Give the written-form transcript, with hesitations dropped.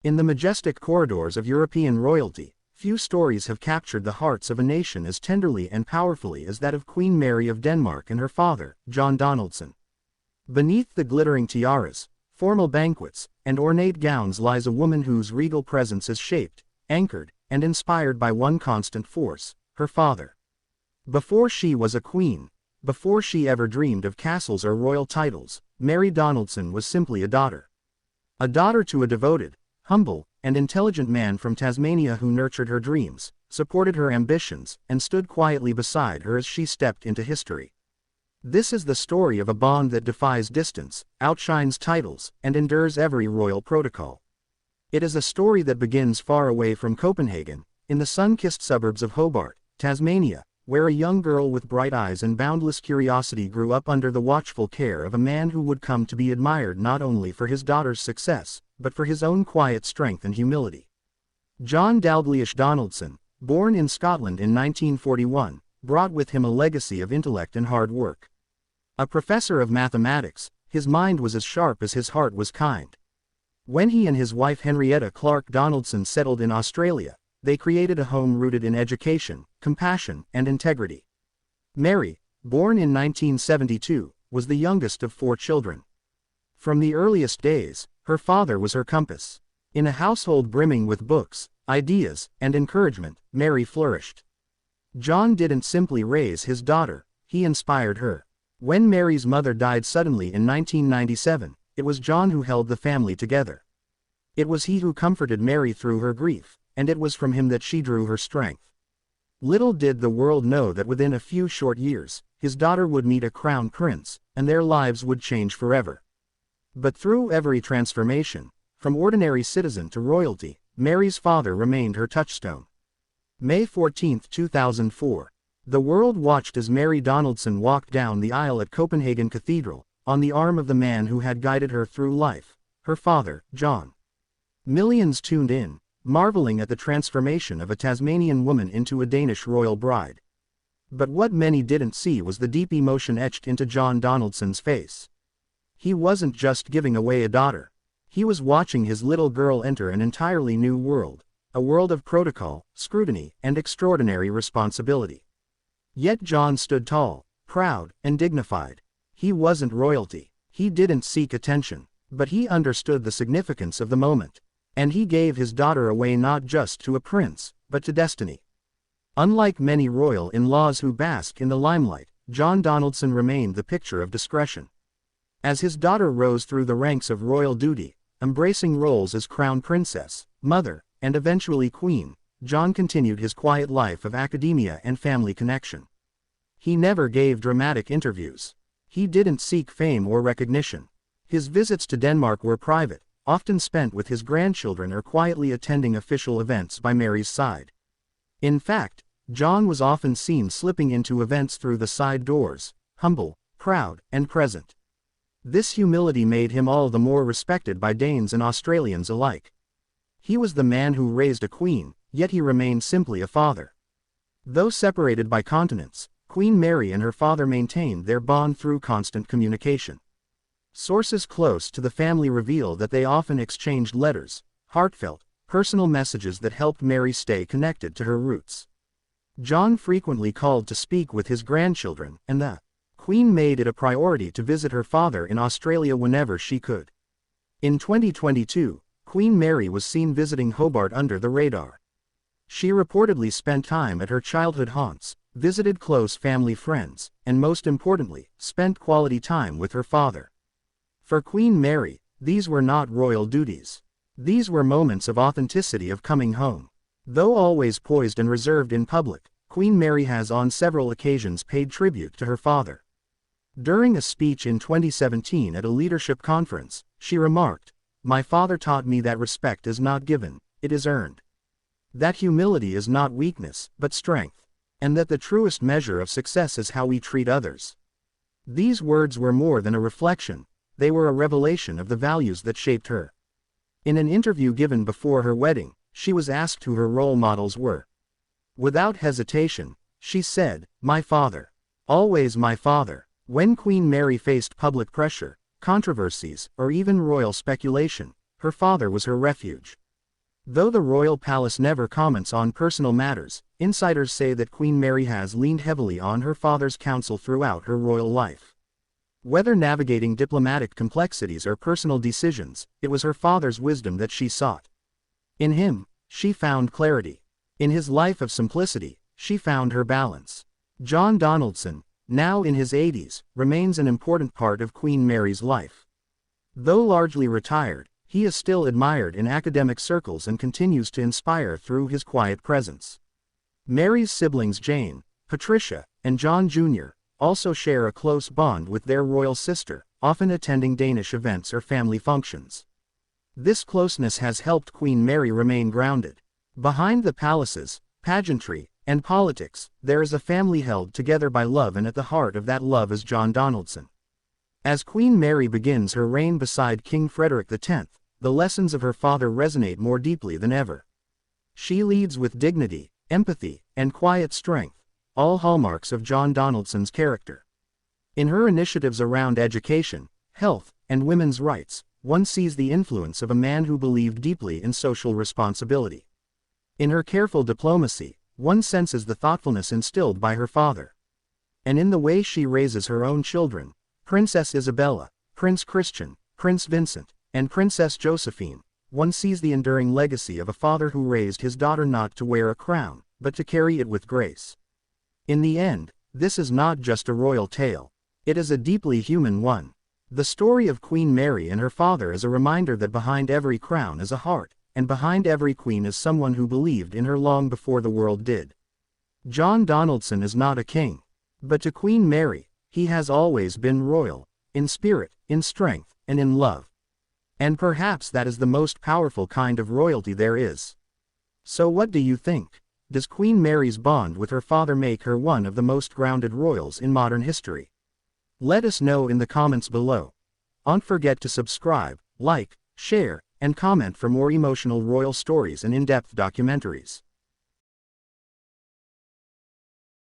In the majestic corridors of European royalty, few stories have captured the hearts of a nation as tenderly and powerfully as that of Queen Mary of Denmark and her father, John Donaldson. Beneath the glittering tiaras, formal banquets, and ornate gowns lies a woman whose regal presence is shaped, anchored, and inspired by one constant force, her father. Before she was a queen, before she ever dreamed of castles or royal titles, Mary Donaldson was simply a daughter. A daughter to a devoted, humble, and intelligent man from Tasmania who nurtured her dreams, supported her ambitions, and stood quietly beside her as she stepped into history. This is the story of a bond that defies distance, outshines titles, and endures every royal protocol. It is a story that begins far away from Copenhagen, in the sun-kissed suburbs of Hobart, Tasmania, where a young girl with bright eyes and boundless curiosity grew up under the watchful care of a man who would come to be admired not only for his daughter's success, but for his own quiet strength and humility. John Dalglish Donaldson, born in Scotland in 1941, brought with him a legacy of intellect and hard work. A professor of mathematics, his mind was as sharp as his heart was kind. When he and his wife Henrietta Clark Donaldson settled in Australia, they created a home rooted in education, compassion, and integrity. Mary, born in 1972, was the youngest of 4 children. From the earliest days, her father was her compass. In a household brimming with books, ideas, and encouragement, Mary flourished. John didn't simply raise his daughter, he inspired her. When Mary's mother died suddenly in 1997, it was John who held the family together. It was he who comforted Mary through her grief, and it was from him that she drew her strength. Little did the world know that within a few short years, his daughter would meet a crown prince, and their lives would change forever. But through every transformation, from ordinary citizen to royalty, Mary's father remained her touchstone. May 14, 2004. The world watched as Mary Donaldson walked down the aisle at Copenhagen Cathedral, on the arm of the man who had guided her through life, her father, John. Millions tuned in, marveling at the transformation of a Tasmanian woman into a Danish royal bride. But what many didn't see was the deep emotion etched into John Donaldson's face. He wasn't just giving away a daughter. He was watching his little girl enter an entirely new world, a world of protocol, scrutiny, and extraordinary responsibility. Yet John stood tall, proud, and dignified. He wasn't royalty. He didn't seek attention, but he understood the significance of the moment. And he gave his daughter away not just to a prince, but to destiny. Unlike many royal in-laws who bask in the limelight, John Donaldson remained the picture of discretion. As his daughter rose through the ranks of royal duty, embracing roles as crown princess, mother, and eventually queen, John continued his quiet life of academia and family connection. He never gave dramatic interviews. He didn't seek fame or recognition. His visits to Denmark were private, often spent with his grandchildren or quietly attending official events by Mary's side. In fact, John was often seen slipping into events through the side doors, humble, proud, and present. This humility made him all the more respected by Danes and Australians alike. He was the man who raised a queen, yet he remained simply a father. Though separated by continents, Queen Mary and her father maintained their bond through constant communication. Sources close to the family reveal that they often exchanged letters, heartfelt, personal messages that helped Mary stay connected to her roots. John frequently called to speak with his grandchildren, and the Queen made it a priority to visit her father in Australia whenever she could. In 2022, Queen Mary was seen visiting Hobart under the radar. She reportedly spent time at her childhood haunts, visited close family friends, and most importantly, spent quality time with her father. For Queen Mary, these were not royal duties. These were moments of authenticity of coming home. Though always poised and reserved in public, Queen Mary has on several occasions paid tribute to her father. During a speech in 2017 at a leadership conference, she remarked, "My father taught me that respect is not given, it is earned. That humility is not weakness, but strength. And that the truest measure of success is how we treat others." These words were more than a reflection. They were a revelation of the values that shaped her. In an interview given before her wedding, she was asked who her role models were. Without hesitation, she said, "My father. Always my father." When Queen Mary faced public pressure, controversies, or even royal speculation, her father was her refuge. Though the royal palace never comments on personal matters, insiders say that Queen Mary has leaned heavily on her father's counsel throughout her royal life. Whether navigating diplomatic complexities or personal decisions, it was her father's wisdom that she sought. In him, she found clarity. In his life of simplicity, she found her balance. John Donaldson, now in his 80s, remains an important part of Queen Mary's life. Though largely retired, he is still admired in academic circles and continues to inspire through his quiet presence. Mary's siblings Jane, Patricia, and John Jr. also share a close bond with their royal sister, often attending Danish events or family functions. This closeness has helped Queen Mary remain grounded. Behind the palaces, pageantry, and politics, there is a family held together by love, and at the heart of that love is John Donaldson. As Queen Mary begins her reign beside King Frederick X, the lessons of her father resonate more deeply than ever. She leads with dignity, empathy, and quiet strength, all hallmarks of John Donaldson's character. In her initiatives around education, health, and women's rights, one sees the influence of a man who believed deeply in social responsibility. In her careful diplomacy, one senses the thoughtfulness instilled by her father. And in the way she raises her own children, Princess Isabella, Prince Christian, Prince Vincent, and Princess Josephine, one sees the enduring legacy of a father who raised his daughter not to wear a crown, but to carry it with grace. In the end, this is not just a royal tale. It is a deeply human one. The story of Queen Mary and her father is a reminder that behind every crown is a heart, and behind every queen is someone who believed in her long before the world did. John Donaldson is not a king. But to Queen Mary, he has always been royal, in spirit, in strength, and in love. And perhaps that is the most powerful kind of royalty there is. So what do you think? Does Queen Mary's bond with her father make her one of the most grounded royals in modern history? Let us know in the comments below. Don't forget to subscribe, like, share, and comment for more emotional royal stories and in-depth documentaries.